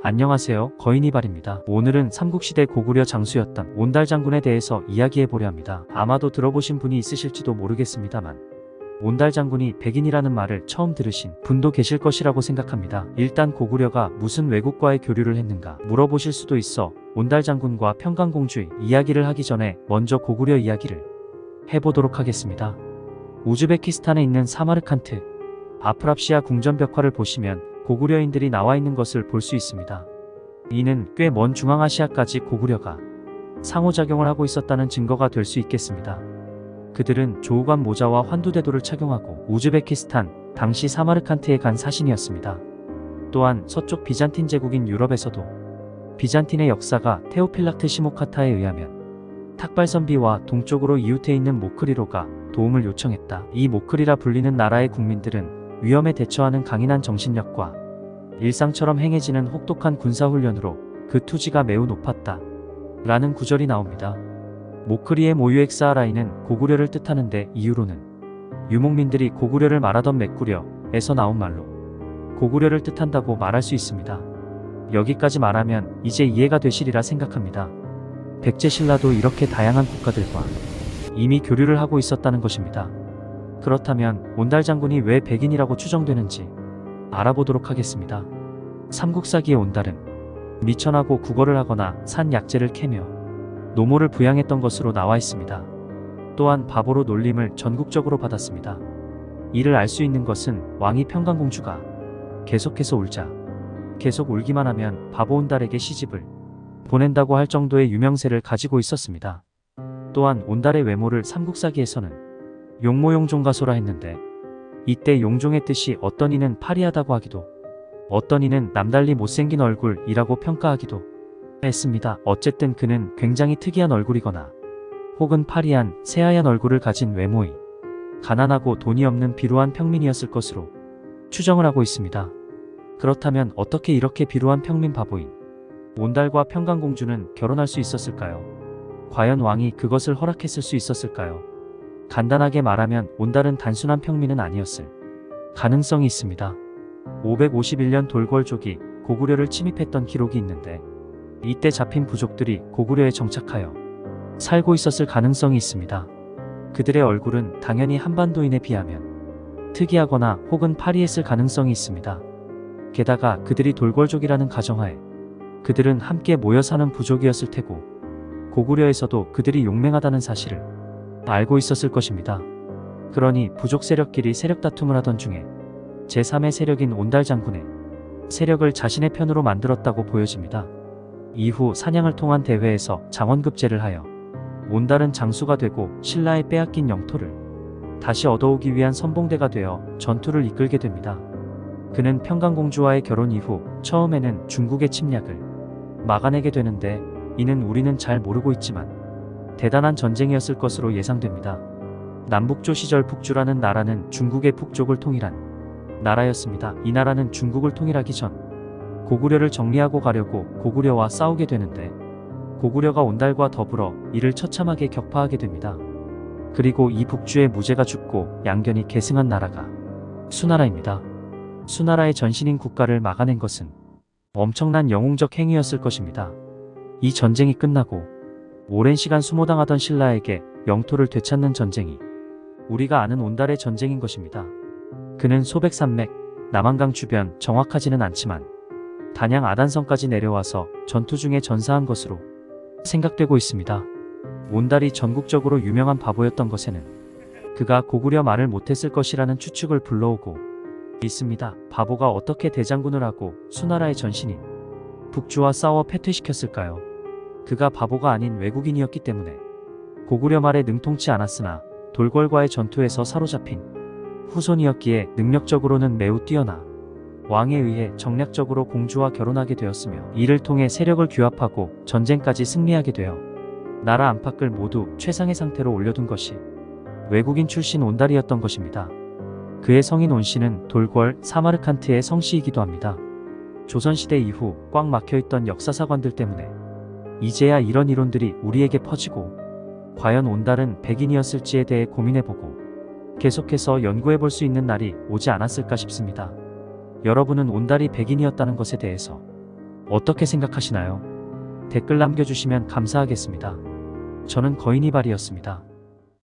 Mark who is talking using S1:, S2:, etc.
S1: 안녕하세요. 거인이발입니다. 오늘은 삼국시대 고구려 장수였던 온달 장군에 대해서 이야기해보려 합니다. 아마도 들어보신 분이 있으실지도 모르겠습니다만 온달 장군이 백인이라는 말을 처음 들으신 분도 계실 것이라고 생각합니다. 일단 고구려가 무슨 외국과의 교류를 했는가 물어보실 수도 있어 온달 장군과 평강공주의 이야기를 하기 전에 먼저 고구려 이야기를 해보도록 하겠습니다. 우즈베키스탄에 있는 사마르칸트 아프랍시아 궁전벽화를 보시면 고구려인들이 나와 있는 것을 볼 수 있습니다. 이는 꽤 먼 중앙아시아까지 고구려가 상호작용을 하고 있었다는 증거가 될 수 있겠습니다. 그들은 조우관 모자와 환두대도를 착용하고 우즈베키스탄, 당시 사마르칸트에 간 사신이었습니다. 또한 서쪽 비잔틴 제국인 유럽에서도 비잔틴의 역사가 테오필락트 시모카타에 의하면 탁발선비와 동쪽으로 이웃해 있는 모크리로가 도움을 요청했다. 이 모크리라 불리는 나라의 국민들은 위험에 대처하는 강인한 정신력과 일상처럼 행해지는 혹독한 군사훈련으로 그 투지가 매우 높았다. 라는 구절이 나옵니다. 모크리의 모유엑사하라이는 고구려를 뜻하는데 이유로는 유목민들이 고구려를 말하던 메꾸려에서 나온 말로 고구려를 뜻한다고 말할 수 있습니다. 여기까지 말하면 이제 이해가 되시리라 생각합니다. 백제신라도 이렇게 다양한 국가들과 이미 교류를 하고 있었다는 것입니다. 그렇다면 온달 장군이 왜 백인이라고 추정되는지 알아보도록 하겠습니다. 삼국사기의 온달은 미천하고 국어를 하거나 산 약재를 캐며 노모를 부양했던 것으로 나와 있습니다. 또한 바보로 놀림을 전국적으로 받았습니다. 이를 알 수 있는 것은 왕이 평강공주가 계속해서 울자 계속 울기만 하면 바보 온달에게 시집을 보낸다고 할 정도의 유명세를 가지고 있었습니다. 또한 온달의 외모를 삼국사기에서는 용모용종가소라 했는데 이때 용종의 뜻이 어떤 이는 파리하다고 하기도 어떤 이는 남달리 못생긴 얼굴이라고 평가하기도 했습니다. 어쨌든 그는 굉장히 특이한 얼굴이거나 혹은 파리한 새하얀 얼굴을 가진 외모의 가난하고 돈이 없는 비루한 평민이었을 것으로 추정을 하고 있습니다. 그렇다면 어떻게 이렇게 비루한 평민 바보인 온달과 평강공주는 결혼할 수 있었을까요? 과연 왕이 그것을 허락했을 수 있었을까요? 간단하게 말하면 온달은 단순한 평민은 아니었을 가능성이 있습니다. 551년 돌궐족이 고구려를 침입했던 기록이 있는데 이때 잡힌 부족들이 고구려에 정착하여 살고 있었을 가능성이 있습니다. 그들의 얼굴은 당연히 한반도인에 비하면 특이하거나 혹은 파리했을 가능성이 있습니다. 게다가 그들이 돌궐족이라는 가정하에 그들은 함께 모여 사는 부족이었을 테고 고구려에서도 그들이 용맹하다는 사실을 알고 있었을 것입니다. 그러니 부족 세력끼리 세력 다툼을 하던 중에 제3의 세력인 온달 장군의 세력을 자신의 편으로 만들었다고 보여집니다. 이후 사냥을 통한 대회에서 장원급제를 하여 온달은 장수가 되고 신라의 빼앗긴 영토를 다시 얻어오기 위한 선봉대가 되어 전투를 이끌게 됩니다. 그는 평강공주와의 결혼 이후 처음에는 중국의 침략을 막아내게 되는데 이는 우리는 잘 모르고 있지만 대단한 전쟁이었을 것으로 예상됩니다. 남북조 시절 북주라는 나라는 중국의 북족을 통일한 나라였습니다. 이 나라는 중국을 통일하기 전 고구려를 정리하고 가려고 고구려와 싸우게 되는데 고구려가 온달과 더불어 이를 처참하게 격파하게 됩니다. 그리고 이 북주의 무제가 죽고 양견이 계승한 나라가 수나라입니다. 수나라의 전신인 국가를 막아낸 것은 엄청난 영웅적 행위였을 것입니다. 이 전쟁이 끝나고 오랜 시간 수모당하던 신라에게 영토를 되찾는 전쟁이 우리가 아는 온달의 전쟁인 것입니다. 그는 소백산맥, 남한강 주변 정확하지는 않지만 단양 아단성까지 내려와서 전투 중에 전사한 것으로 생각되고 있습니다. 온달이 전국적으로 유명한 바보였던 것에는 그가 고구려 말을 못했을 것이라는 추측을 불러오고 있습니다. 바보가 어떻게 대장군을 하고 수나라의 전신인 북주와 싸워 패퇴시켰을까요? 그가 바보가 아닌 외국인이었기 때문에 고구려 말에 능통치 않았으나 돌궐과의 전투에서 사로잡힌 후손이었기에 능력적으로는 매우 뛰어나 왕에 의해 정략적으로 공주와 결혼하게 되었으며 이를 통해 세력을 규합하고 전쟁까지 승리하게 되어 나라 안팎을 모두 최상의 상태로 올려둔 것이 외국인 출신 온달이었던 것입니다. 그의 성인 온씨는 돌궐 사마르칸트의 성씨이기도 합니다. 조선시대 이후 꽉 막혀있던 역사사관들 때문에 이제야 이런 이론들이 우리에게 퍼지고 과연 온달은 백인이었을지에 대해 고민해보고 계속해서 연구해볼 수 있는 날이 오지 않았을까 싶습니다. 여러분은 온달이 백인이었다는 것에 대해서 어떻게 생각하시나요? 댓글 남겨주시면 감사하겠습니다. 저는 거인이발이었습니다.